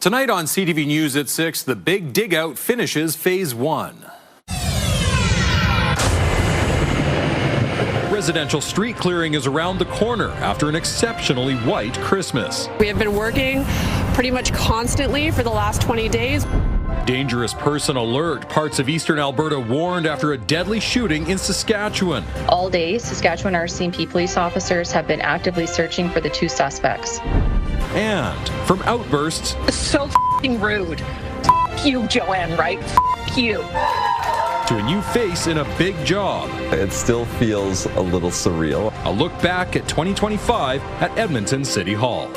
Tonight on CTV News at 6, the big dig out finishes Phase 1. Residential street clearing is around the corner after an exceptionally white Christmas. We have been working pretty much constantly for the last 20 days. Dangerous person alert. Parts of eastern Alberta warned after a deadly shooting in Saskatchewan. All day, Saskatchewan RCMP police officers have been actively searching for the 2 suspects. And from outbursts, So f***ing rude. F*** you, Joanne, right? F*** you. to a new face in a big job. It still feels a little surreal. A look back at 2025 at Edmonton City Hall.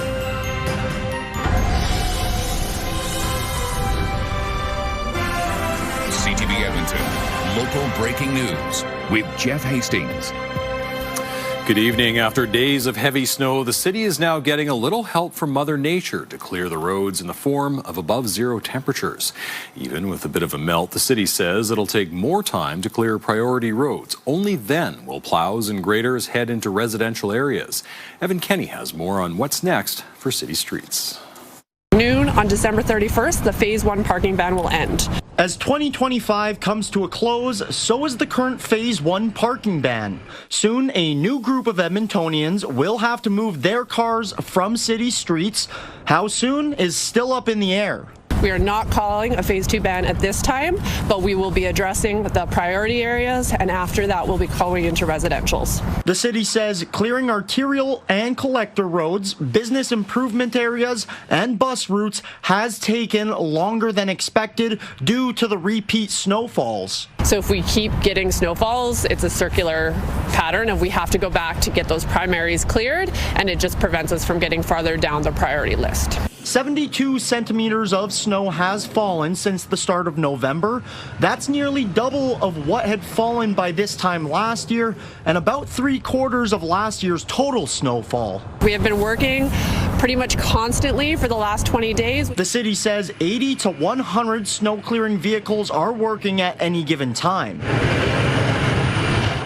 CTV Edmonton, local breaking news with Jeff Hastings. Good evening. After days of heavy snow, the city is now getting a little help from Mother Nature to clear the roads in the form of above-zero temperatures. Even with a bit of a melt, the city says it'll take more time to clear priority roads. Only then will plows and graders head into residential areas. Evan Kenny has more on what's next for city streets. Noon on December 31st, the Phase 1 parking ban will end. As 2025 comes to a close, so is the current Phase 1 parking ban. Soon, a new group of Edmontonians will have to move their cars from city streets. How soon is still up in the air. We are not calling a Phase 2 ban at this time, but we will be addressing the priority areas, and after that we'll be going into residentials. The city says clearing arterial and collector roads, business improvement areas, and bus routes has taken longer than expected due to the repeat snowfalls. So if we keep getting snowfalls, it's a circular pattern and we have to go back to get those primaries cleared, and it just prevents us from getting farther down the priority list. 72 centimeters of snow has fallen since the start of November. That's nearly double of what had fallen by this time last year, and about 3/4 of last year's total snowfall. We have been working pretty much constantly for the last 20 days. The city says 80 to 100 snow clearing vehicles are working at any given time.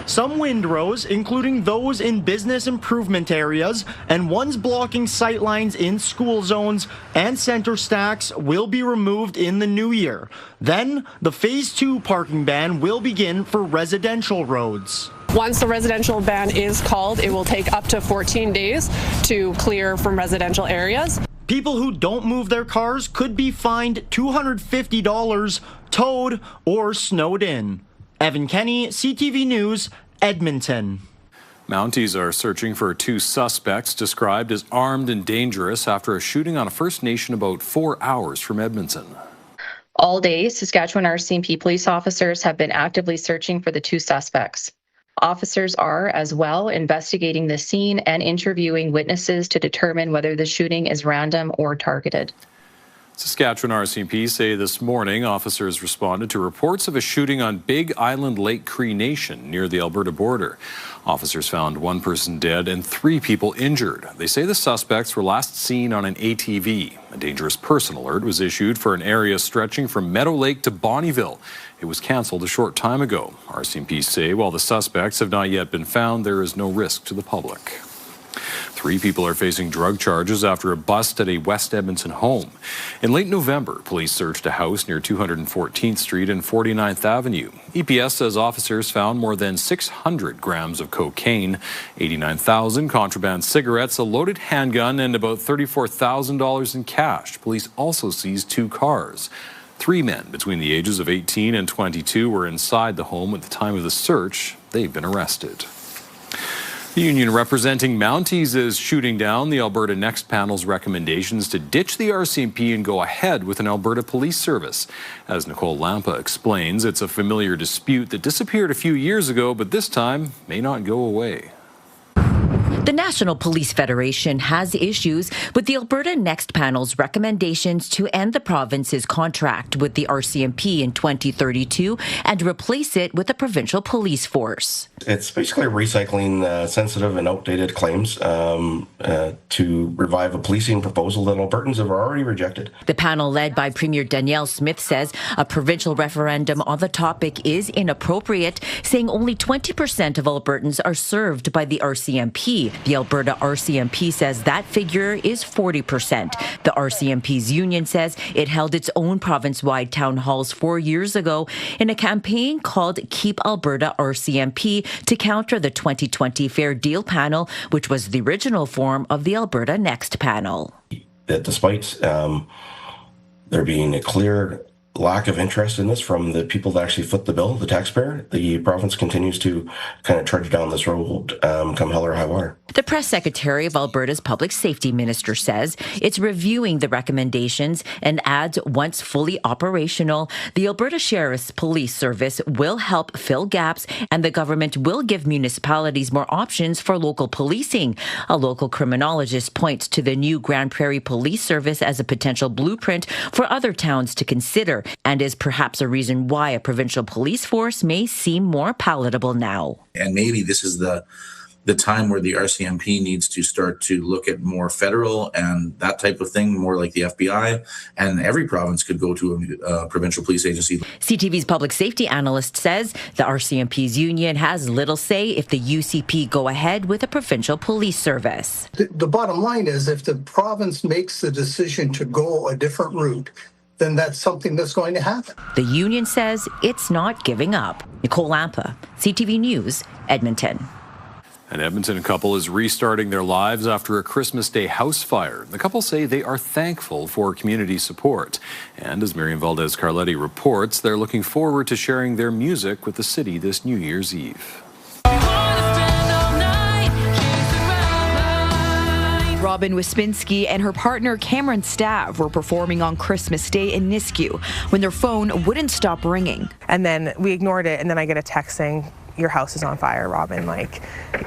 Some windrows, including those in business improvement areas and ones blocking sightlines in school zones and center stacks, will be removed in the new year. Then, the Phase 2 parking ban will begin for residential roads. Once the residential ban is called, it will take up to 14 days to clear from residential areas. People who don't move their cars could be fined $250, towed, or snowed in. Evan Kenny, CTV News, Edmonton. Mounties are searching for 2 suspects described as armed and dangerous after a shooting on a First Nation about 4 hours from Edmonton. All day, Saskatchewan RCMP police officers have been actively searching for the 2 suspects. Officers are, as well, investigating the scene and interviewing witnesses to determine whether the shooting is random or targeted. Saskatchewan RCMP say this morning officers responded to reports of a shooting on Big Island Lake Cree Nation near the Alberta border. Officers found 1 person dead and 3 people injured. They say the suspects were last seen on an ATV. A dangerous person alert was issued for an area stretching from Meadow Lake to Bonnyville. It was cancelled a short time ago. RCMP say while the suspects have not yet been found, there is no risk to the public. 3 people are facing drug charges after a bust at a West Edmonton home. In late November, police searched a house near 214th Street and 49th Avenue. EPS says officers found more than 600 grams of cocaine, 89,000 contraband cigarettes, a loaded handgun, and about $34,000 in cash. Police also seized 2 cars. 3 men between the ages of 18 and 22 were inside the home at the time of the search. They've been arrested. The union representing Mounties is shooting down the Alberta Next panel's recommendations to ditch the RCMP and go ahead with an Alberta police service. As Nicole Lampa explains, it's a familiar dispute that disappeared a few years ago, but this time may not go away. The National Police Federation has issues with the Alberta Next panel's recommendations to end the province's contract with the RCMP in 2032 and replace it with a provincial police force. It's basically recycling sensitive and outdated claims to revive a policing proposal that Albertans have already rejected. The panel, led by Premier Danielle Smith, says a provincial referendum on the topic is inappropriate, saying only 20% of Albertans are served by the RCMP. The Alberta RCMP says that figure is 40%. The RCMP's union says it held its own province-wide town halls 4 years ago in a campaign called Keep Alberta RCMP to counter the 2020 Fair Deal panel, which was the original form of the Alberta Next panel. That despite there being a clear lack of interest in this from the people that actually foot the bill, the taxpayer, the province continues to kind of trudge down this road come hell or high water. The press secretary of Alberta's public safety minister says it's reviewing the recommendations and adds once fully operational, the Alberta Sheriff's Police Service will help fill gaps and the government will give municipalities more options for local policing. A local criminologist points to the new Grand Prairie Police Service as a potential blueprint for other towns to consider and is perhaps a reason why a provincial police force may seem more palatable now. And maybe this is the time where the RCMP needs to start to look at more federal and that type of thing, more like the FBI, and every province could go to a provincial police agency. CTV's public safety analyst says the RCMP's union has little say if the UCP go ahead with a provincial police service. The bottom line is if the province makes the decision to go a different route, then that's something that's going to happen. The union says it's not giving up. Nicole Lampa, CTV News, Edmonton. An Edmonton couple is restarting their lives after a Christmas Day house fire. The couple say they are thankful for community support. And as Miriam Valdez-Carletti reports, they're looking forward to sharing their music with the city this New Year's Eve. Robin Wyspinski and her partner Cameron Stav were performing on Christmas Day in Nisku when their phone wouldn't stop ringing. And then we ignored it, and then I get a text saying, "Your house is on fire, Robin.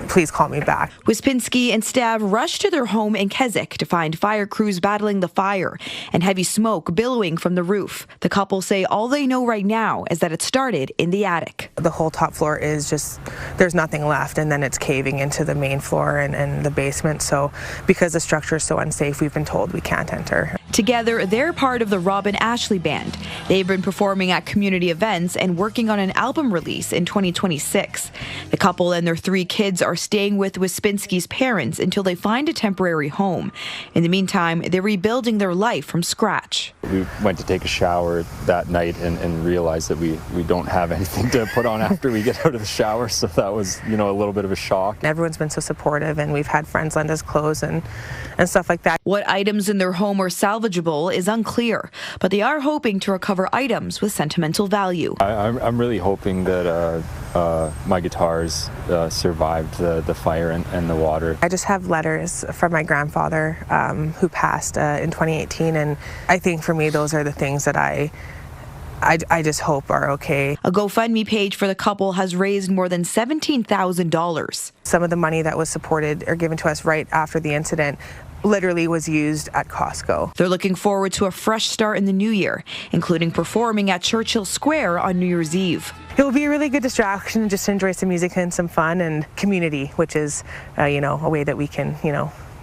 Please call me back." Wyspinski and Stav rushed to their home in Keswick to find fire crews battling the fire and heavy smoke billowing from the roof. The couple say all they know right now is that it started in the attic. The whole top floor is just, there's nothing left, and then it's caving into the main floor and the basement. So because the structure is so unsafe, we've been told we can't enter. Together, they're part of the Robin Ashley Band. They've been performing at community events and working on an album release in 2026. The couple and their 3 kids are staying with Wyspinski's parents until they find a temporary home. In the meantime, they're rebuilding their life from scratch. We went to take a shower that night and realized that we don't have anything to put on after we get out of the shower, so that was, a little bit of a shock. Everyone's been so supportive, and we've had friends lend us clothes and stuff like that. What items in their home are salvageable is unclear, but they are hoping to recover items with sentimental value. I'm really hoping that my guitars survived the fire and the water. I just have letters from my grandfather who passed in 2018, and I think for me those are the things that I just hope are okay. A GoFundMe page for the couple has raised more than $17,000. Some of the money that was supported or given to us right after the incident literally was used at Costco. They're looking forward to a fresh start in the new year, including performing at Churchill Square on New Year's Eve. It will be a really good distraction just to enjoy some music and some fun and community, which is, a way that we can,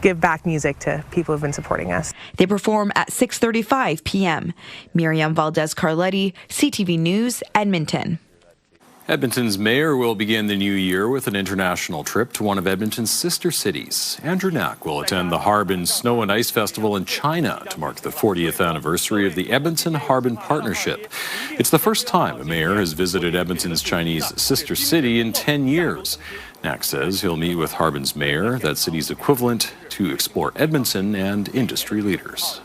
give back music to people who've been supporting us. They perform at 6:35 p.m. Miriam Valdez-Carletti, CTV News, Edmonton. Edmonton's mayor will begin the new year with an international trip to one of Edmonton's sister cities. Andrew Knack will attend the Harbin Snow and Ice Festival in China to mark the 40th anniversary of the Edmonton-Harbin Partnership. It's the first time a mayor has visited Edmonton's Chinese sister city in 10 years. Knack says he'll meet with Harbin's mayor, that city's equivalent, to explore Edmonton and industry leaders.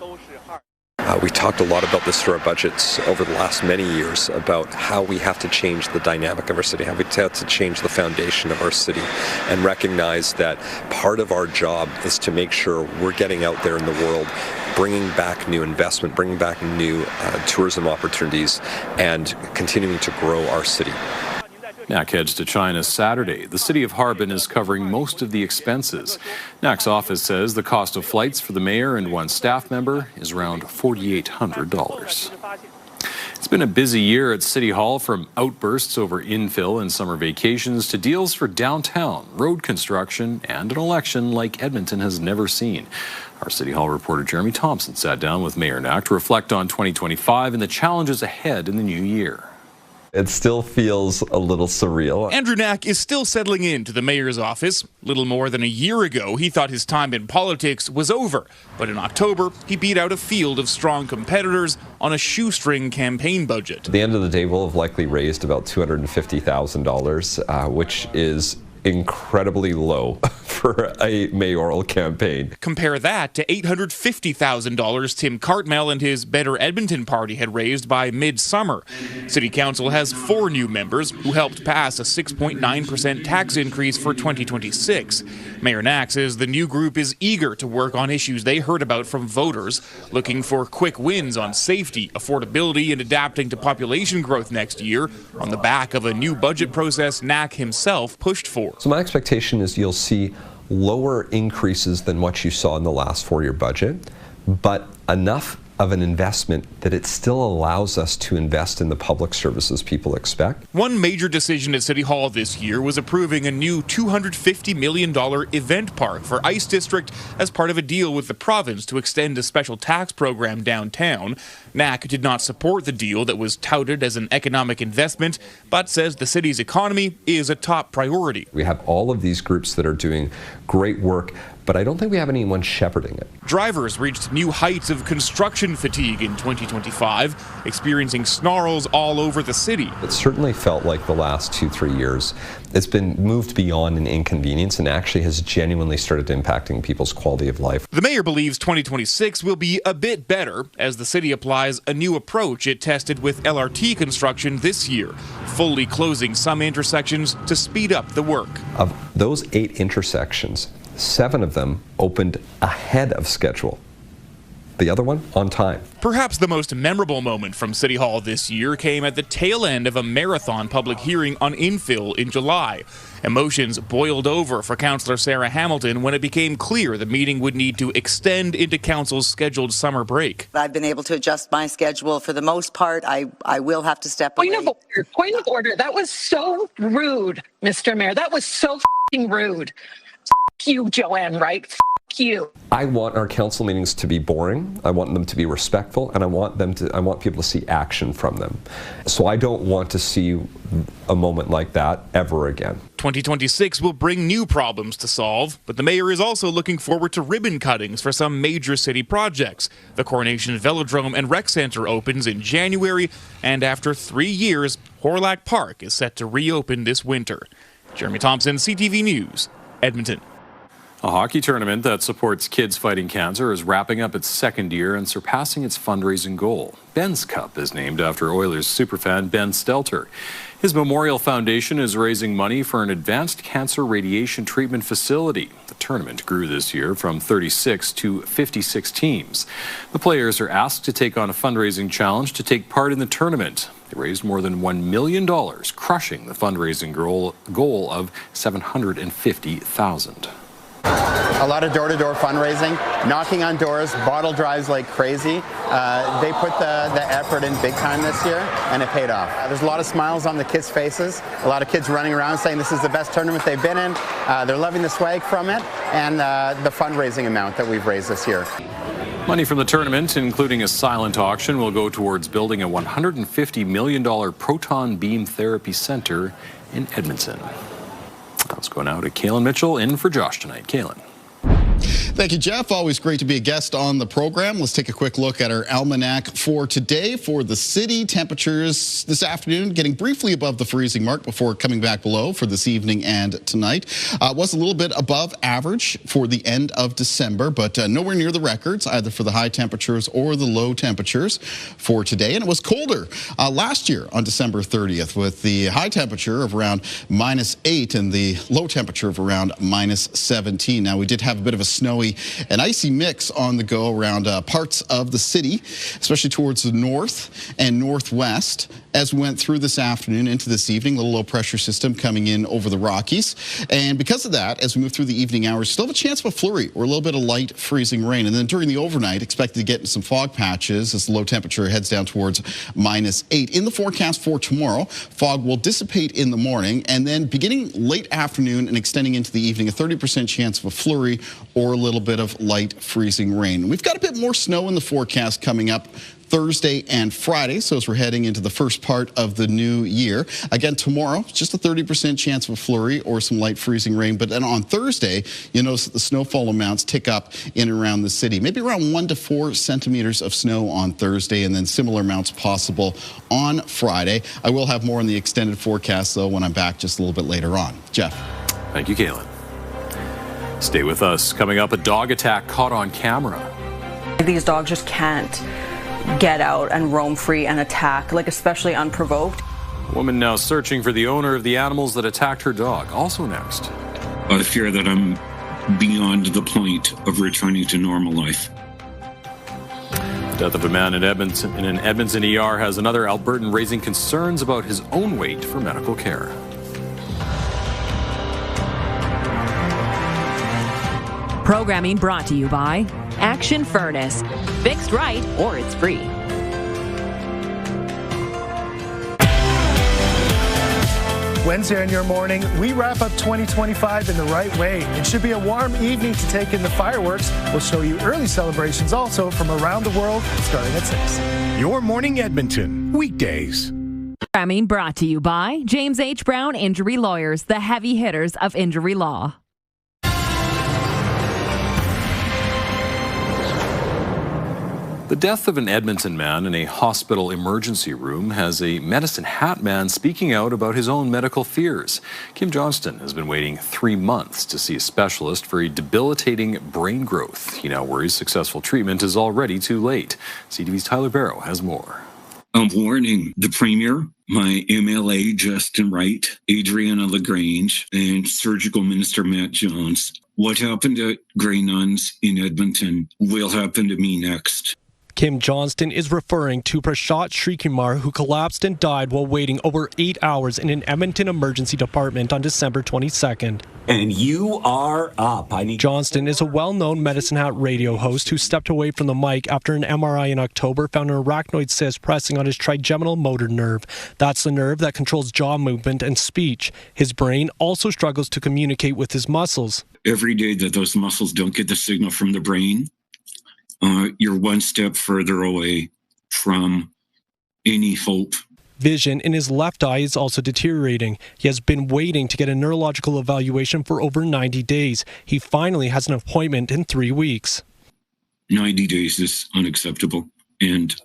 We talked a lot about this through our budgets over the last many years about how we have to change the dynamic of our city, how we have to change the foundation of our city, and recognize that part of our job is to make sure we're getting out there in the world, bringing back new investment, bringing back new tourism opportunities, and continuing to grow our city. Knack heads to China Saturday. The city of Harbin is covering most of the expenses. Knack's office says the cost of flights for the mayor and one staff member is around $4,800. It's been a busy year at City Hall, from outbursts over infill and summer vacations to deals for downtown, road construction, and an election like Edmonton has never seen. Our City Hall reporter Jeremy Thompson sat down with Mayor Knack to reflect on 2025 and the challenges ahead in the new year. It still feels a little surreal. Andrew Knack is still settling into the mayor's office. Little more than a year ago, he thought his time in politics was over. But in October, he beat out a field of strong competitors on a shoestring campaign budget. At the end of the day, we'll have likely raised about $250,000, which is incredibly low for a mayoral campaign. Compare that to $850,000 Tim Cartmel and his Better Edmonton party had raised by midsummer. City Council has 4 new members who helped pass a 6.9% tax increase for 2026. Mayor Knack says the new group is eager to work on issues they heard about from voters, looking for quick wins on safety, affordability, and adapting to population growth next year on the back of a new budget process Knack himself pushed for. So my expectation is you'll see lower increases than what you saw in the last 4-year budget, but enough of an investment that it still allows us to invest in the public services people expect. One major decision at City Hall this year was approving a new $250 million event park for Ice District as part of a deal with the province to extend a special tax program downtown. Knack did not support the deal that was touted as an economic investment, but says the city's economy is a top priority. We have all of these groups that are doing great work, but I don't think we have anyone shepherding it. Drivers reached new heights of construction fatigue in 2025, experiencing snarls all over the city. It certainly felt like the last 2-3 years it's been moved beyond an inconvenience and actually has genuinely started impacting people's quality of life. The mayor believes 2026 will be a bit better as the city applies a new approach it tested with LRT construction this year, fully closing some intersections to speed up the work. Of those 8 intersections, 7 of them opened ahead of schedule. The other one on time. Perhaps the most memorable moment from City Hall this year came at the tail end of a marathon public hearing on infill in July. Emotions boiled over for Councillor Sarah Hamilton when it became clear the meeting would need to extend into Council's scheduled summer break. I've been able to adjust my schedule for the most part. I will have to step away. Point of order. That was so rude, Mr. Mayor. That was so f***ing rude. F*** you, Joanne, right? F*** you. I want our council meetings to be boring. I want them to be respectful, and I want people to see action from them. So I don't want to see a moment like that ever again. 2026 will bring new problems to solve, but the mayor is also looking forward to ribbon cuttings for some major city projects. The Coronation Velodrome and Rec Centre opens in January, and after 3 years, Horlack Park is set to reopen this winter. Jeremy Thompson, CTV News, Edmonton. A hockey tournament that supports kids fighting cancer is wrapping up its second year and surpassing its fundraising goal. Ben's Cup is named after Oilers superfan Ben Stelter. His Memorial Foundation is raising money for an advanced cancer radiation treatment facility. The tournament grew this year from 36 to 56 teams. The players are asked to take on a fundraising challenge to take part in the tournament. They raised more than $1 million, crushing the fundraising goal of $750,000. A lot of door-to-door fundraising, knocking on doors, bottle drives like crazy. They put the effort in big time this year, and it paid off. There's a lot of smiles on the kids' faces, a lot of kids running around saying this is the best tournament they've been in. They're loving the swag from it and the fundraising amount that we've raised this year. Money from the tournament, including a silent auction, will go towards building a $150 million proton beam therapy center in Edmonton. Let's go now to Kaylin Mitchell in for Josh tonight. Kaylin. Thank you, Jeff. Always great to be a guest on the program. Let's take a quick look at our almanac for today. For the city, temperatures this afternoon getting briefly above the freezing mark before coming back below for this evening and tonight. Was a little bit above average for the end of December, but nowhere near the records, either for the high temperatures or the low temperatures for today. And it was colder last year on December 30th with the high temperature of around -8 and the low temperature of around -17. Now, we did have a bit of a snowy and icy mix on the go around parts of the city, especially towards the north and northwest. As we went through this afternoon into this evening, a little low pressure system coming in over the Rockies. And because of that, as we move through the evening hours, still have a chance of a flurry or a little bit of light freezing rain. And then during the overnight, expected to get into some fog patches as the low temperature heads down towards -8. In the forecast for tomorrow, fog will dissipate in the morning, and then beginning late afternoon and extending into the evening, a 30% chance of a flurry or a little bit of light freezing rain. We've got a bit more snow in the forecast coming up Thursday and Friday. So as we're heading into the first part of the new year. Again, tomorrow, just a 30% chance of a flurry or some light freezing rain. But then on Thursday, you'll notice that the snowfall amounts tick up in and around the city. Maybe around 1 to 4 centimeters of snow on Thursday, and then similar amounts possible on Friday. I will have more on the extended forecast, though, when I'm back just a little bit later on. Jeff. Thank you, Kaylin. Stay with us. Coming up, a dog attack caught on camera. These dogs just can't get out and roam free and attack, like especially unprovoked. A woman now searching for the owner of the animals that attacked her dog. Also next. I fear that I'm beyond the point of returning to normal life. The death of a man in an Edmonton ER has another Albertan raising concerns about his own wait for medical care. Programming brought to you by Action Furnace. Fixed right or it's free. Wednesday on your morning, we wrap up 2025 in the right way. It should be a warm evening to take in the fireworks. We'll show you early celebrations also from around the world starting at 6. Your Morning Edmonton, weekdays. Programming brought to you by James H. Brown Injury Lawyers, the heavy hitters of injury law. The death of an Edmonton man in a hospital emergency room has a Medicine Hat man speaking out about his own medical fears. Kim Johnston has been waiting 3 months to see a specialist for a debilitating brain growth. He now worries successful treatment is already too late. CTV's Tyler Barrow has more. I'm warning the Premier, my MLA Justin Wright, Adriana LaGrange, and Surgical Minister Matt Jones. What happened at Grey Nuns in Edmonton will happen to me next. Kim Johnston is referring to Prashant Srikumar, who collapsed and died while waiting over 8 hours in an Edmonton emergency department on December 22nd. And you are up. Johnston is a well-known Medicine Hat radio host who stepped away from the mic after an MRI in October found an arachnoid cyst pressing on his trigeminal motor nerve. That's the nerve that controls jaw movement and speech. His brain also struggles to communicate with his muscles. Every day that those muscles don't get the signal from the brain, you're one step further away from any hope. Vision in his left eye is also deteriorating. He has been waiting to get a neurological evaluation for over 90 days. He finally has an appointment in 3 weeks. 90 days is unacceptable, and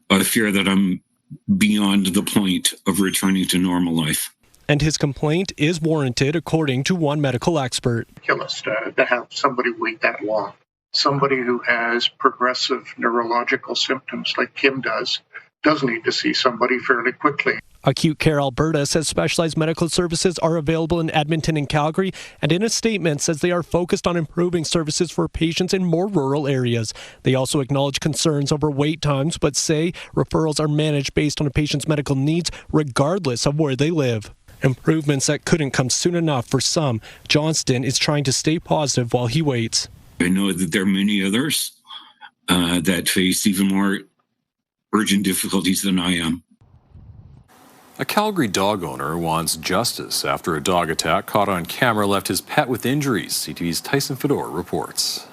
I fear that I'm beyond the point of returning to normal life. And his complaint is warranted, according to one medical expert. Ridiculous to have somebody wait that long. Somebody who has progressive neurological symptoms like Kim does need to see somebody fairly quickly. Acute Care Alberta says specialized medical services are available in Edmonton and Calgary, and in a statement says they are focused on improving services for patients in more rural areas. They also acknowledge concerns over wait times, but say referrals are managed based on a patient's medical needs regardless of where they live. Improvements that couldn't come soon enough for some. Johnston is trying to stay positive while he waits. I know that there are many others that face even more urgent difficulties than I am. A Calgary dog owner wants justice after a dog attack caught on camera left his pet with injuries. CTV's Tyson Fedor reports.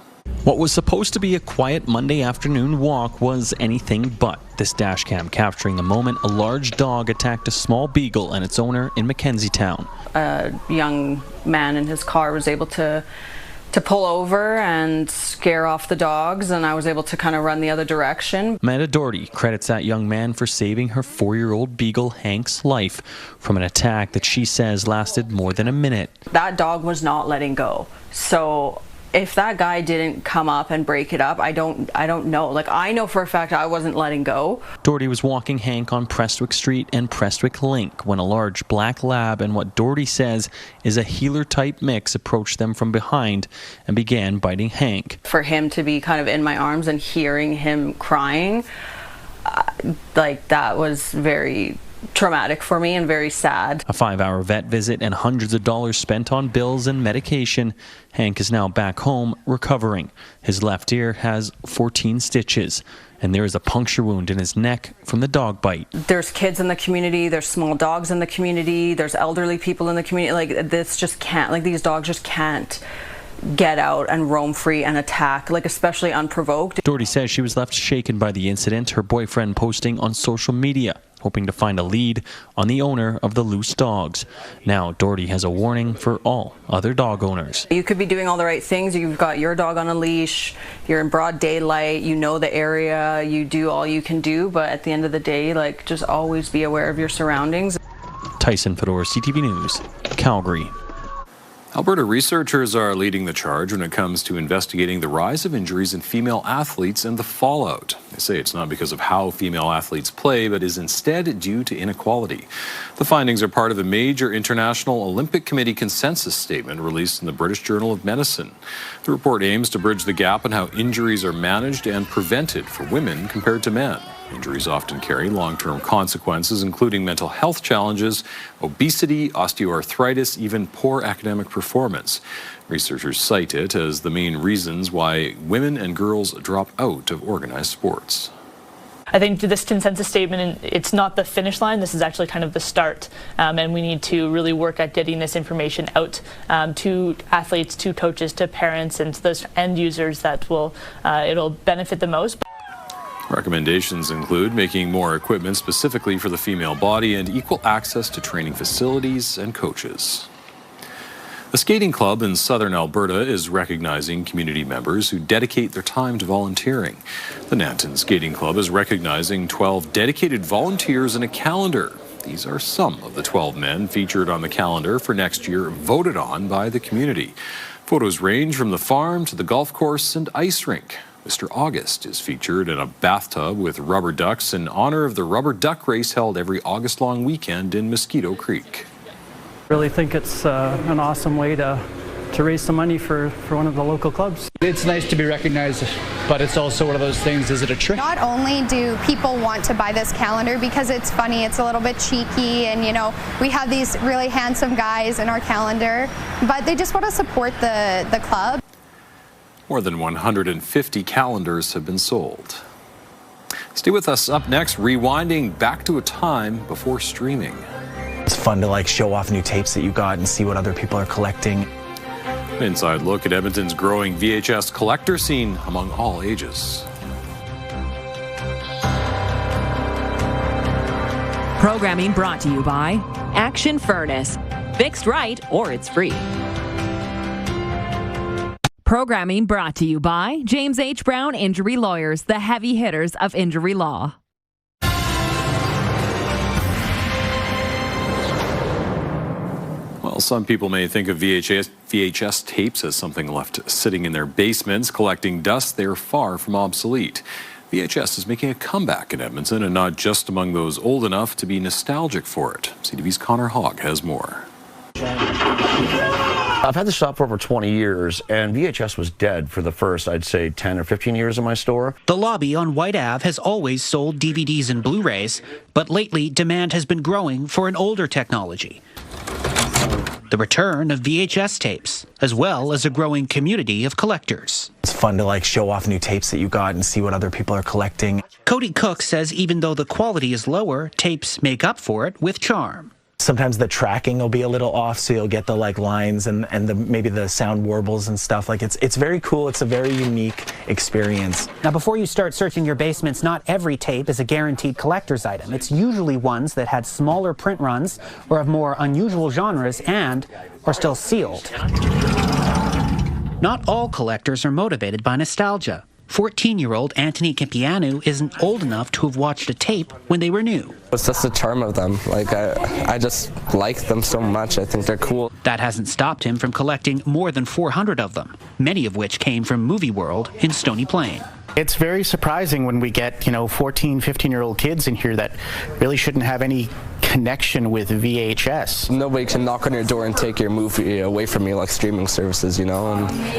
What was supposed to be a quiet Monday afternoon walk was anything but. This dash cam capturing the moment a large dog attacked a small beagle and its owner in Mackenzie Town. A young man in his car was able to pull over and scare off the dogs, and I was able to kind of run the other direction. Amanda Doherty credits that young man for saving her 4-year-old beagle Hank's life from an attack that she says lasted more than a minute. That dog was not letting go. So if that guy didn't come up and break it up, I don't know. Like, I know for a fact I wasn't letting go. Doherty was walking Hank on Prestwick Street and Prestwick Link when a large black lab and what Doherty says is a healer-type mix approached them from behind and began biting Hank. For him to be kind of in my arms and hearing him crying, like, that was very traumatic for me and very sad. A 5-hour vet visit and hundreds of dollars spent on bills and medication. Hank is now back home recovering. His left ear has 14 stitches and there is a puncture wound in his neck from the dog bite. There's kids in the community, there's small dogs in the community, there's elderly people in the community. Like, this just can't, like, these dogs just can't get out and roam free and attack, like especially unprovoked. Doherty says she was left shaken by the incident, her boyfriend posting on social media, hoping to find a lead on the owner of the loose dogs. Now, Doherty has a warning for all other dog owners. You could be doing all the right things. You've got your dog on a leash, you're in broad daylight, you know the area, you do all you can do, but at the end of the day, like, just always be aware of your surroundings. Tyson Fedor, CTV News, Calgary. Alberta researchers are leading the charge when it comes to investigating the rise of injuries in female athletes and the fallout. They say it's not because of how female athletes play, but is instead due to inequality. The findings are part of a major International Olympic Committee consensus statement released in the British Journal of Medicine. The report aims to bridge the gap in how injuries are managed and prevented for women compared to men. Injuries often carry long-term consequences, including mental health challenges, obesity, osteoarthritis, even poor academic performance. Researchers cite it as the main reasons why women and girls drop out of organized sports. I think this consensus statement, it's not the finish line. This is actually kind of the start, and we need to really work at getting this information out to athletes, to coaches, to parents, and to those end users that it'll benefit the most. Recommendations include making more equipment specifically for the female body and equal access to training facilities and coaches. A skating club in southern Alberta is recognizing community members who dedicate their time to volunteering. The Nanton Skating Club is recognizing 12 dedicated volunteers in a calendar. These are some of the 12 men featured on the calendar for next year, voted on by the community. Photos range from the farm to the golf course and ice rink. Mr. August is featured in a bathtub with rubber ducks in honor of the rubber duck race held every August-long weekend in Mosquito Creek. I really think it's an awesome way to raise some money for one of the local clubs. It's nice to be recognized, but it's also one of those things, is it a trick? Not only do people want to buy this calendar because it's funny, it's a little bit cheeky, and we have these really handsome guys in our calendar, but they just want to support the club. More than 150 calendars have been sold. Stay with us. Up next, rewinding back to a time before streaming. It's fun to show off new tapes that you got and see what other people are collecting. An inside look at Edmonton's growing VHS collector scene among all ages. Programming brought to you by Action Furnace. Fixed right or it's free. Programming brought to you by James H. Brown Injury Lawyers, the heavy hitters of injury law. Well, some people may think of VHS tapes as something left sitting in their basements collecting dust. They're far from obsolete. VHS is making a comeback in Edmonton, and not just among those old enough to be nostalgic for it. CTV's Connor Hogg has more. I've had the shop for over 20 years, and VHS was dead for the first, I'd say, 10 or 15 years in my store. The lobby on White Ave has always sold DVDs and Blu-rays, but lately demand has been growing for an older technology. The return of VHS tapes, as well as a growing community of collectors. It's fun to show off new tapes that you got and see what other people are collecting. Cody Cook says even though the quality is lower, tapes make up for it with charm. Sometimes the tracking will be a little off, so you'll get the lines and maybe the sound warbles and stuff. It's very cool. It's a very unique experience. Now, before you start searching your basements, not every tape is a guaranteed collector's item. It's usually ones that had smaller print runs or of more unusual genres and are still sealed. Not all collectors are motivated by nostalgia. 14-year-old Anthony Campianu isn't old enough to have watched a tape when they were new. It's just the charm of them. I just like them so much. I think they're cool. That hasn't stopped him from collecting more than 400 of them, many of which came from Movie World in Stony Plain. It's very surprising when we get, 14, 15-year-old kids in here that really shouldn't have any connection with VHS. Nobody can knock on your door and take your movie away from you like streaming services, and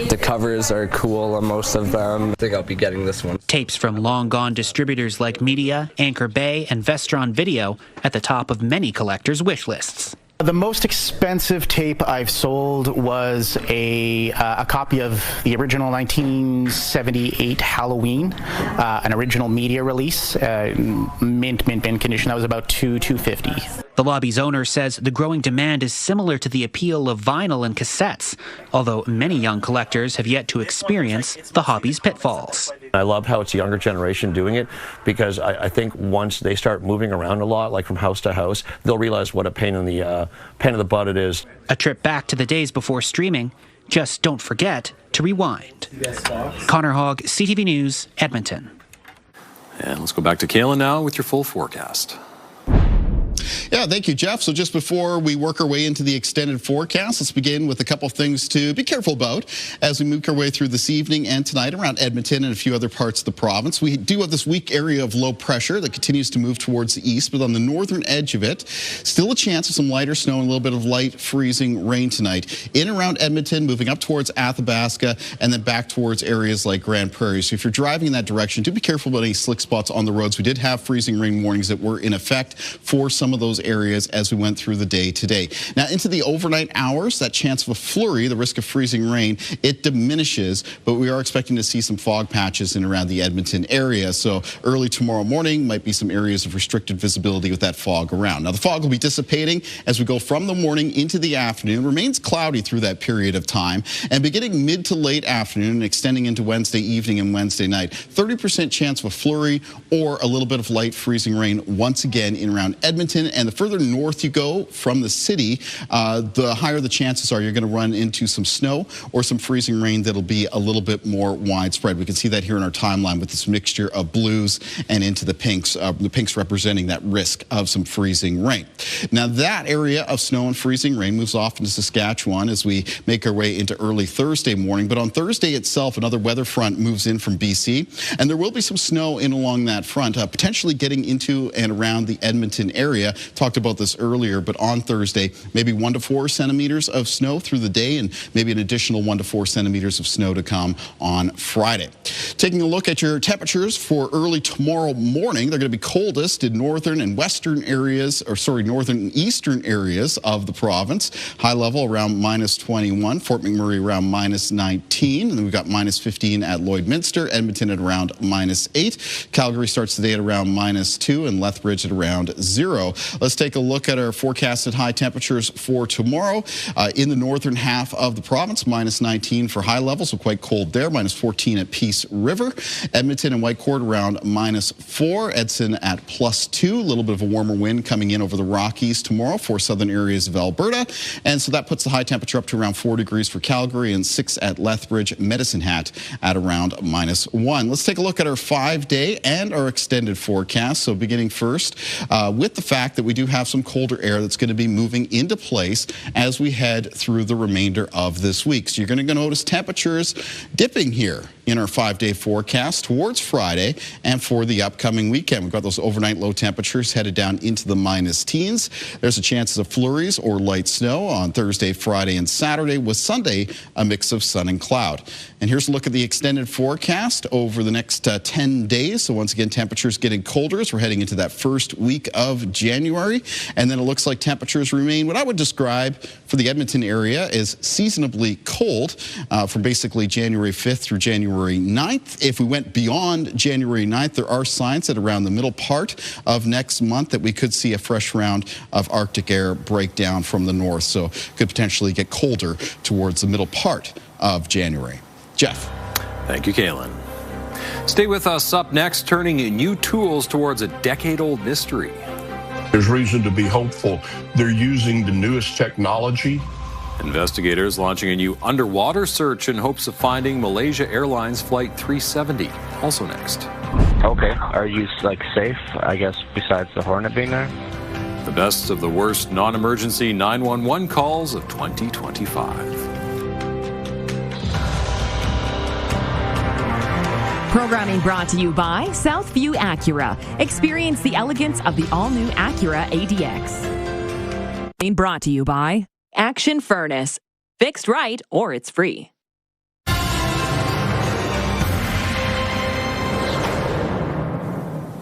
the covers are cool on most of them. I think I'll be getting this one. Tapes from long-gone distributors like Media, Anchor Bay, and Vestron Video at the top of many collectors' wish lists. The most expensive tape I've sold was a copy of the original 1978 Halloween, an original media release, mint condition. That was about $250. The lobby's owner says the growing demand is similar to the appeal of vinyl and cassettes, although many young collectors have yet to experience the hobby's pitfalls. I love how it's a younger generation doing it, because I think once they start moving around a lot, like from house to house, they'll realize what a pain in the butt it is. A trip back to the days before streaming. Just don't forget to rewind. Connor Hogg, CTV News, Edmonton. And let's go back to Kayla now with your full forecast. Yeah, thank you, Jeff. So just before we work our way into the extended forecast, let's begin with a couple of things to be careful about as we move our way through this evening and tonight around Edmonton and a few other parts of the province. We do have this weak area of low pressure that continues to move towards the east, but on the northern edge of it, still a chance of some lighter snow and a little bit of light freezing rain tonight. In and around Edmonton, moving up towards Athabasca and then back towards areas like Grand Prairie. So if you're driving in that direction, do be careful about any slick spots on the roads. We did have freezing rain warnings that were in effect for some of those areas as we went through the day today. Now into the overnight hours, that chance of a flurry, the risk of freezing rain, it diminishes, but we are expecting to see some fog patches in around the Edmonton area. So early tomorrow morning might be some areas of restricted visibility with that fog around. Now the fog will be dissipating as we go from the morning into the afternoon. Remains cloudy through that period of time, and beginning mid to late afternoon and extending into Wednesday evening and Wednesday night, 30% chance of a flurry or a little bit of light freezing rain once again in around Edmonton. And the further north you go from the city, the higher the chances are you're going to run into some snow or some freezing rain that'll be a little bit more widespread. We can see that here in our timeline with this mixture of blues and into the pinks representing that risk of some freezing rain. Now that area of snow and freezing rain moves off into Saskatchewan as we make our way into early Thursday morning. But on Thursday itself, another weather front moves in from BC, and there will be some snow in along that front, potentially getting into and around the Edmonton area. Talked about this earlier, but on Thursday, maybe 1 to 4 centimeters of snow through the day, and maybe an additional 1 to 4 centimeters of snow to come on Friday. Taking a look at your temperatures for early tomorrow morning, they're going to be coldest in northern and western areas, northern and eastern areas of the province. High level around minus 21, Fort McMurray around minus 19, and then we've got minus 15 at Lloydminster, Edmonton at around minus 8. Calgary starts the day at around minus 2, and Lethbridge at around 0. Let's take a look at our forecasted high temperatures for tomorrow. In the northern half of the province, minus 19 for high levels, so quite cold there. Minus 14 at Peace River. Edmonton and Whitecourt around minus 4. Edson at plus 2. A little bit of a warmer wind coming in over the Rockies tomorrow for southern areas of Alberta. And so that puts the high temperature up to around 4 degrees for Calgary and 6 at Lethbridge. Medicine Hat at around minus 1. Let's take a look at our 5-day and our extended forecast. So beginning first with the fact that we do have some colder air that's going to be moving into place as we head through the remainder of this week. So you're going to notice temperatures dipping here in our 5-day forecast towards Friday and for the upcoming weekend. We've got those overnight low temperatures headed down into the minus teens. There's a chance of flurries or light snow on Thursday, Friday, and Saturday, with Sunday a mix of sun and cloud. And here's a look at the extended forecast over the next 10 days. So once again, temperatures getting colder as we're heading into that first week of January. And then it looks like temperatures remain what I would describe for the Edmonton area as seasonably cold from basically January 5th through January 9th. If we went beyond January 9th, there are signs that around the middle part of next month that we could see a fresh round of Arctic air break down from the north. So could potentially get colder towards the middle part of January. Jeff. Thank you, Kalen. Stay with us. Up next, turning new tools towards a decade-old mystery. There's reason to be hopeful. They're using the newest technology. Investigators launching a new underwater search in hopes of finding Malaysia Airlines Flight 370. Also next. Okay. Are you, safe, I guess, besides the Hornet being there? The best of the worst non-emergency 911 calls of 2025. Programming brought to you by Southview Acura. Experience the elegance of the all-new Acura ADX. Brought to you by Action Furnace. Fixed right or it's free.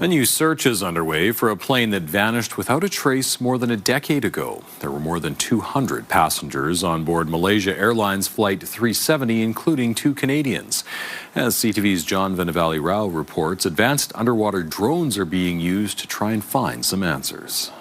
A new search is underway for a plane that vanished without a trace more than a decade ago. There were more than 200 passengers on board Malaysia Airlines Flight 370, including 2 Canadians. As CTV's John Vanavalli Rao reports, advanced underwater drones are being used to try and find some answers.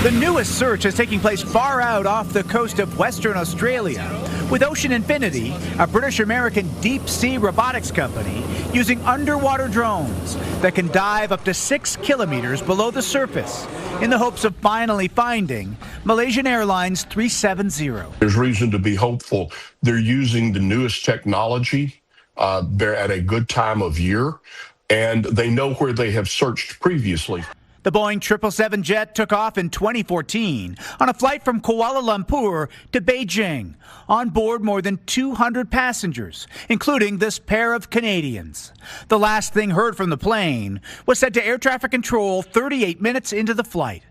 The newest search is taking place far out off the coast of Western Australia, with Ocean Infinity, a British-American deep-sea robotics company, using underwater drones that can dive up to 6 kilometers below the surface in the hopes of finally finding Malaysian Airlines 370. There's reason to be hopeful. They're using the newest technology. They're at a good time of year, and they know where they have searched previously. The Boeing 777 jet took off in 2014 on a flight from Kuala Lumpur to Beijing. On board more than 200 passengers, including this pair of Canadians. The last thing heard from the plane was sent to air traffic control 38 minutes into the flight.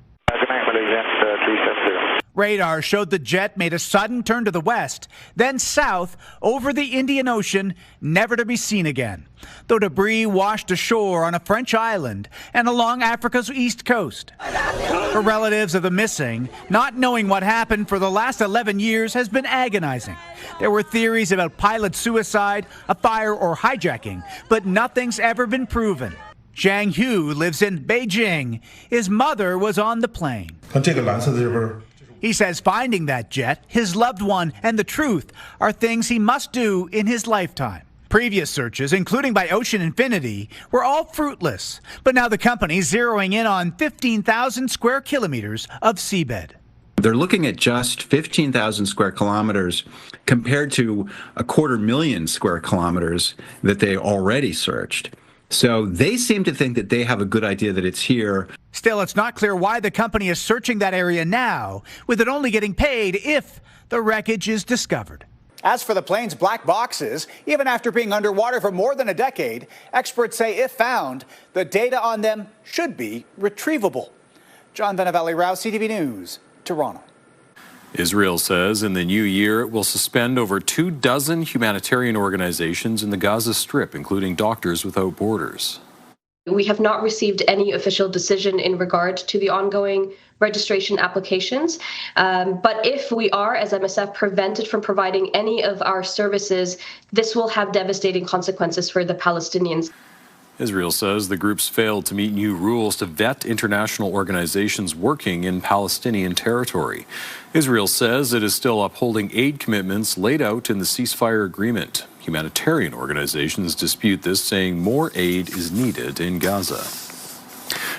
Radar showed the jet made a sudden turn to the west, then south over the Indian Ocean, never to be seen again. Though debris washed ashore on a French island and along Africa's east coast. For relatives of the missing, not knowing what happened for the last 11 years has been agonizing. There were theories about pilot suicide, a fire, or hijacking, but nothing's ever been proven. Zhang Hu lives in Beijing. His mother was on the plane. He says finding that jet, his loved one, and the truth are things he must do in his lifetime. Previous searches, including by Ocean Infinity, were all fruitless. But now the company's zeroing in on 15,000 square kilometers of seabed. They're looking at just 15,000 square kilometers compared to 250,000 square kilometers that they already searched. So they seem to think that they have a good idea that it's here. Still, it's not clear why the company is searching that area now, with it only getting paid if the wreckage is discovered. As for the plane's black boxes, even after being underwater for more than a decade, experts say if found, the data on them should be retrievable. John Benavalli-Rao, CTV News, Toronto. Israel says in the new year it will suspend over 24 humanitarian organizations in the Gaza Strip, including Doctors Without Borders. We have not received any official decision in regard to the ongoing registration applications. But if we are, as MSF, prevented from providing any of our services, this will have devastating consequences for the Palestinians. Israel says the groups failed to meet new rules to vet international organizations working in Palestinian territory. Israel says it is still upholding aid commitments laid out in the ceasefire agreement. Humanitarian organizations dispute this, saying more aid is needed in Gaza.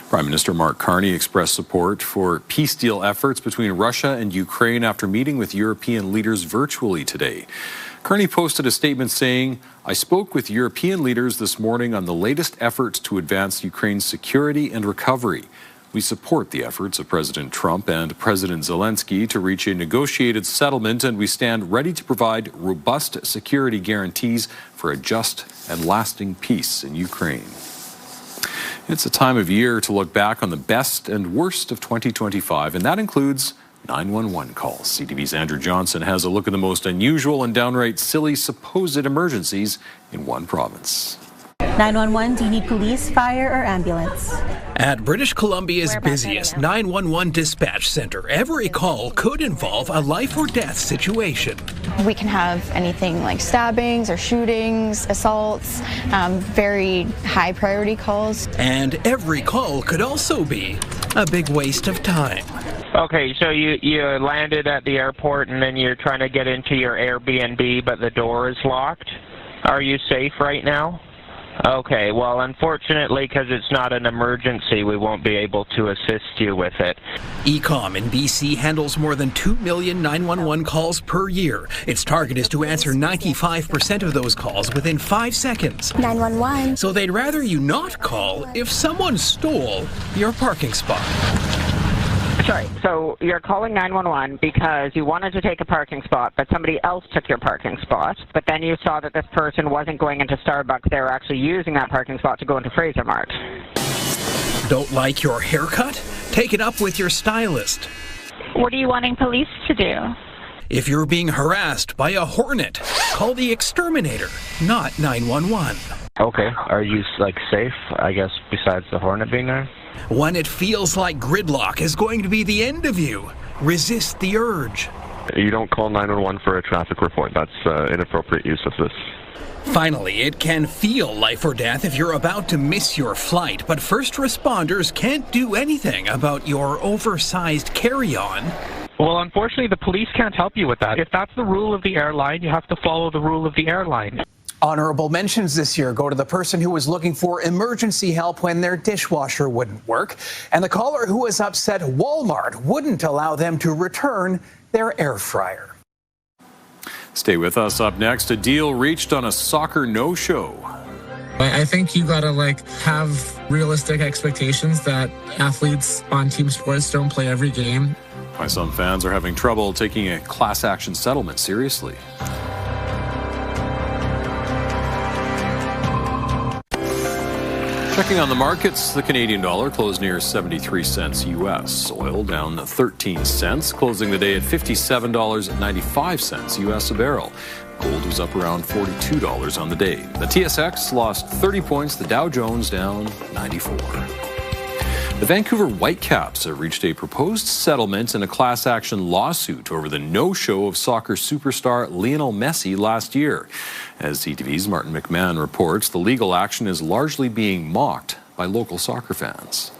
Prime Minister Mark Carney expressed support for peace deal efforts between Russia and Ukraine after meeting with European leaders virtually today. Carney posted a statement saying, "I spoke with European leaders this morning on the latest efforts to advance Ukraine's security and recovery. We support the efforts of President Trump and President Zelensky to reach a negotiated settlement, and we stand ready to provide robust security guarantees for a just and lasting peace in Ukraine." It's a time of year to look back on the best and worst of 2025, and that includes 911 calls. CTV's Andrew Johnson has a look at the most unusual and downright silly supposed emergencies in one province. 911, do you need police, fire, or ambulance? At British Columbia's busiest 911 dispatch center, every call could involve a life or death situation. We can have anything like stabbings or shootings, assaults, very high priority calls. And every call could also be a big waste of time. Okay, so you landed at the airport and then you're trying to get into your Airbnb, but the door is locked. Are you safe right now? Okay, well, unfortunately, because it's not an emergency, we won't be able to assist you with it. ECOM in BC handles more than 2 million 911 calls per year. Its target is to answer 95% of those calls within 5 seconds. 911. So they'd rather you not call if someone stole your parking spot. Sorry, so you're calling 911 because you wanted to take a parking spot, but somebody else took your parking spot, but then you saw that this person wasn't going into Starbucks, they were actually using that parking spot to go into Fraser Mart. Don't like your haircut? Take it up with your stylist. What are you wanting police to do? If you're being harassed by a hornet, call the exterminator, not 911. Okay, are you, safe, I guess, besides the hornet being there? When it feels like gridlock is going to be the end of you, resist the urge. You don't call 911 for a traffic report. That's inappropriate use of this. Finally, it can feel life or death if you're about to miss your flight, but first responders can't do anything about your oversized carry-on. Well, unfortunately, the police can't help you with that. If that's the rule of the airline, you have to follow the rule of the airline. Honorable mentions this year go to the person who was looking for emergency help when their dishwasher wouldn't work, and the caller who was upset Walmart wouldn't allow them to return their air fryer. Stay with us. Up next, a deal reached on a soccer no-show. I think you gotta have realistic expectations that athletes on team sports don't play every game. Why some fans are having trouble taking a class action settlement seriously. Checking on the markets, the Canadian dollar closed near 73 cents U.S. Oil down 13 cents, closing the day at $57.95 U.S. a barrel. Gold was up around $42 on the day. The TSX lost 30 points, the Dow Jones down 94. The Vancouver Whitecaps have reached a proposed settlement in a class action lawsuit over the no-show of soccer superstar Lionel Messi last year. As CTV's Martin McMahon reports, the legal action is largely being mocked by local soccer fans.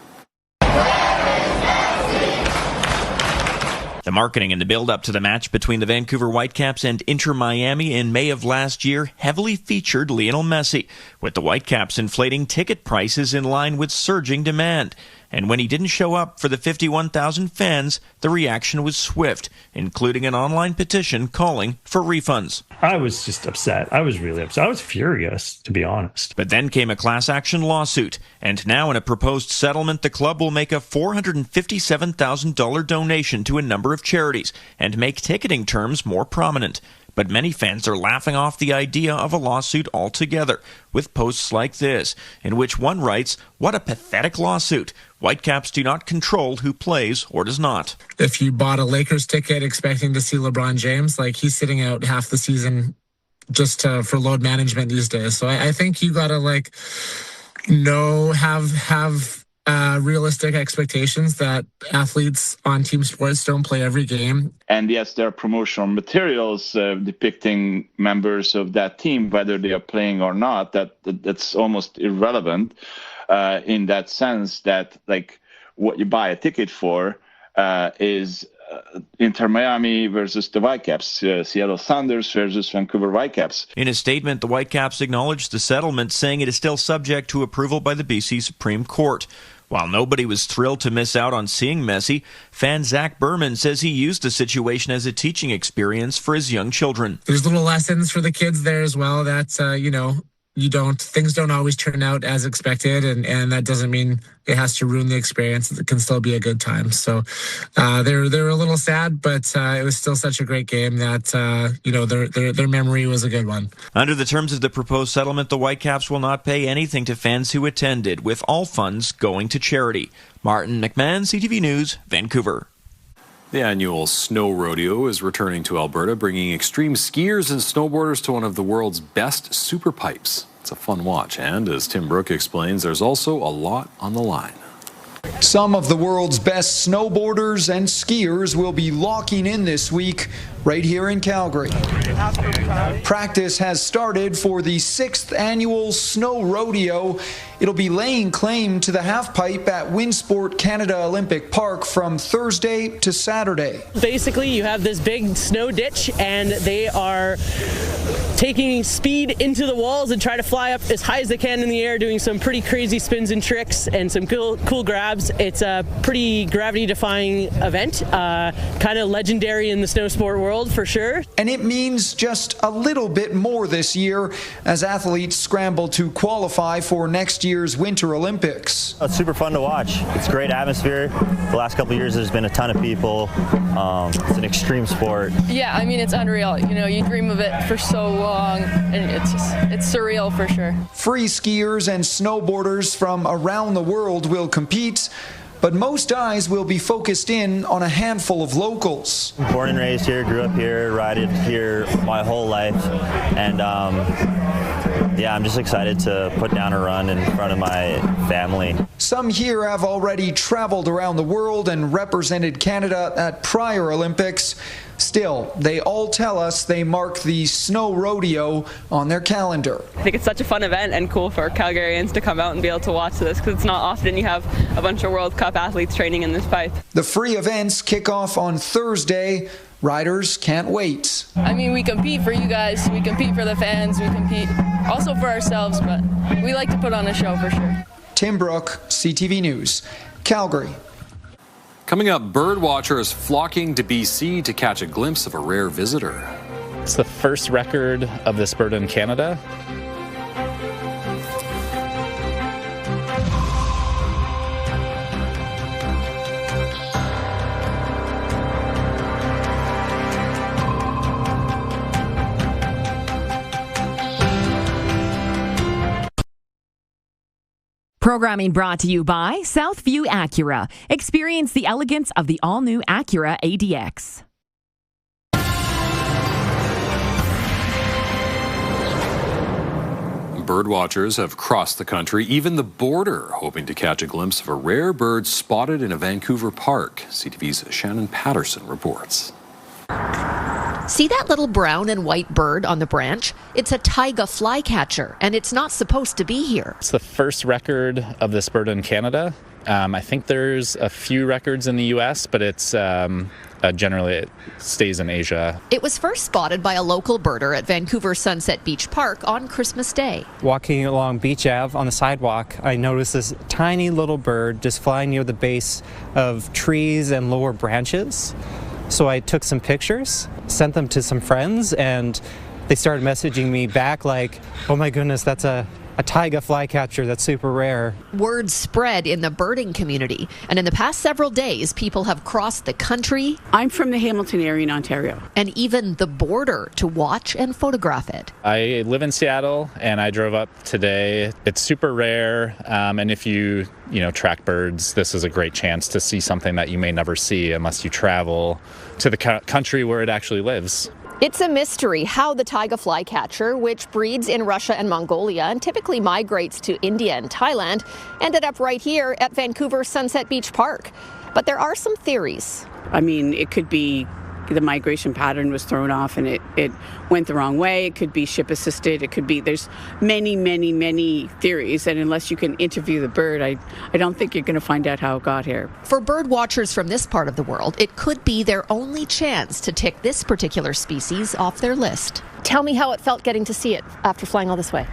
The marketing and the build-up to the match between the Vancouver Whitecaps and Inter Miami in May of last year heavily featured Lionel Messi, with the Whitecaps inflating ticket prices in line with surging demand. And when he didn't show up for the 51,000 fans, the reaction was swift, including an online petition calling for refunds. I was just upset. I was really upset. I was furious, to be honest. But then came a class action lawsuit, and now in a proposed settlement, the club will make a $457,000 donation to a number of charities and make ticketing terms more prominent. But many fans are laughing off the idea of a lawsuit altogether, with posts like this, in which one writes, "What a pathetic lawsuit. Whitecaps do not control who plays or does not." If you bought a Lakers ticket expecting to see LeBron James, he's sitting out half the season just for load management these days. So I think you gotta have realistic expectations that athletes on team sports don't play every game. And yes, there are promotional materials depicting members of that team, whether they are playing or not. That's almost irrelevant in that sense that what you buy a ticket for is Inter Miami versus the Whitecaps, Seattle Sounders versus Vancouver Whitecaps. In a statement, the Whitecaps acknowledged the settlement, saying it is still subject to approval by the BC Supreme Court. While nobody was thrilled to miss out on seeing Messi, fan Zach Berman says he used the situation as a teaching experience for his young children. There's little lessons for the kids there as well. That's, things don't always turn out as expected, and that doesn't mean it has to ruin the experience. It can still be a good time. So they're a little sad, but it was still such a great game that their memory was a good one. Under the terms of the proposed settlement, the Whitecaps will not pay anything to fans who attended, with all funds going to charity. Martin McMahon, CTV News, Vancouver. The annual Snow Rodeo is returning to Alberta, bringing extreme skiers and snowboarders to one of the world's best super pipes. It's a fun watch, and as Tim Brook explains, there's also a lot on the line. Some of the world's best snowboarders and skiers will be locking in this week right here in Calgary. Practice has started for the 6th annual Snow Rodeo. It'll be laying claim to the halfpipe at Winsport Canada Olympic Park from Thursday to Saturday. Basically, you have this big snow ditch, and they are taking speed into the walls and try to fly up as high as they can in the air, doing some pretty crazy spins and tricks and some cool grabs. It's a pretty gravity-defying event, kind of legendary in the snow sport world for sure. And it means just a little bit more this year as athletes scramble to qualify for next year's Winter Olympics. It's super fun to watch. It's a great atmosphere. The last couple of years there's been a ton of people. It's an extreme sport. Yeah, I mean, it's unreal. You dream of it for so long, and it's surreal for sure. Free skiers and snowboarders from around the world will compete, but most eyes will be focused in on a handful of locals. Born and raised here, grew up here, rided here my whole life, and Yeah, I'm just excited to put down a run in front of my family. Some here have already traveled around the world and represented Canada at prior Olympics. Still, they all tell us they mark the snow rodeo on their calendar. I think it's such a fun event and cool for Calgarians to come out and be able to watch this, because it's not often you have a bunch of World Cup athletes training in this pipe. The free events kick off on Thursday. Riders can't wait. I mean, we compete for you guys, we compete for the fans, we compete also for ourselves, but we like to put on a show for sure. Tim Brooke, CTV News, Calgary. Coming up, bird watchers flocking to BC to catch a glimpse of a rare visitor. It's the first record of this bird in Canada. Programming brought to you by Southview Acura. Experience the elegance of the all-new Acura ADX. Birdwatchers have crossed the country, even the border, hoping to catch a glimpse of a rare bird spotted in a Vancouver park. CTV's Shannon Patterson reports. See that little brown and white bird on the branch? It's a taiga flycatcher, and it's not supposed to be here. It's the first record of this bird in Canada. I think there's a few records in the U.S., but it's generally it stays in Asia. It was first spotted by a local birder at Vancouver Sunset Beach Park on Christmas Day. Walking along Beach Ave on the sidewalk, I noticed this tiny little bird just flying near the base of trees and lower branches. So I took some pictures, sent them to some friends, and they started messaging me back like, oh my goodness, that's a taiga flycatcher, that's super rare. Word spread in the birding community, and in the past several days, people have crossed the country. I'm from the Hamilton area in Ontario. And even the border to watch and photograph it. I live in Seattle, and I drove up today. It's super rare, and if you track birds, this is a great chance to see something that you may never see unless you travel to the country where it actually lives. It's a mystery how the taiga flycatcher, which breeds in Russia and Mongolia and typically migrates to India and Thailand, ended up right here at Vancouver Sunset Beach Park. But there are some theories. I mean, it could be the migration pattern was thrown off and it went the wrong way. It could be ship assisted. It could be, there's many theories. And unless you can interview the bird, I don't think you're going to find out how it got here. For bird watchers from this part of the world, it could be their only chance to tick this particular species off their list. Tell me how it felt getting to see it after flying all this way.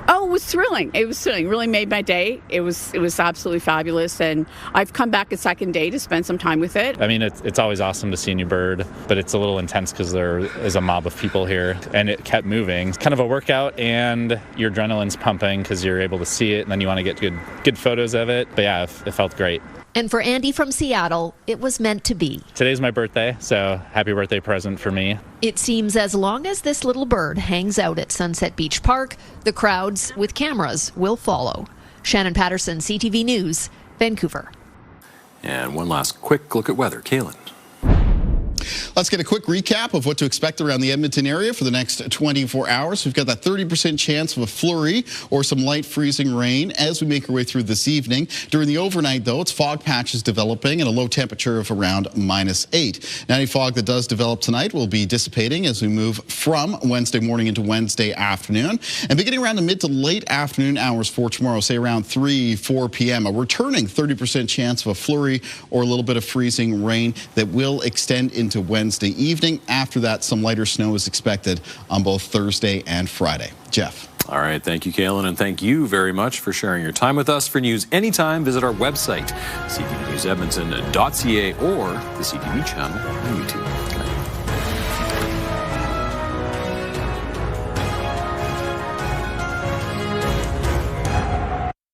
Oh, it was thrilling. It was thrilling. It really made my day. It was absolutely fabulous. And I've come back a second day to spend some time with it. I mean, it's always awesome to see a new bird, but it's a little intense because there is a mob of people here and it kept moving. It's kind of a workout and your adrenaline's pumping because you're able to see it and then you want to get good photos of it. But yeah, it felt great. And for Andy from Seattle, it was meant to be. Today's my birthday, so happy birthday present for me. It seems as long as this little bird hangs out at Sunset Beach Park, the crowds with cameras will follow. Shannon Patterson, CTV News, Vancouver. And one last quick look at weather. Kaylin. Let's get a quick recap of what to expect around the Edmonton area for the next 24 hours. We've got that 30% chance of a flurry or some light freezing rain as we make our way through this evening. During the overnight, though, it's fog patches developing and a low temperature of around -8. Now, any fog that does develop tonight will be dissipating as we move from Wednesday morning into Wednesday afternoon. And beginning around the mid to late afternoon hours for tomorrow, say around 3-4 p.m., a returning 30% chance of a flurry or a little bit of freezing rain that will extend into Wednesday evening. After that, some lighter snow is expected on both Thursday and Friday. Jeff. All right. Thank you, Kaylin. And thank you very much for sharing your time with us. For news anytime, visit our website, ctvnewsedmonton.ca or the CTV channel on YouTube.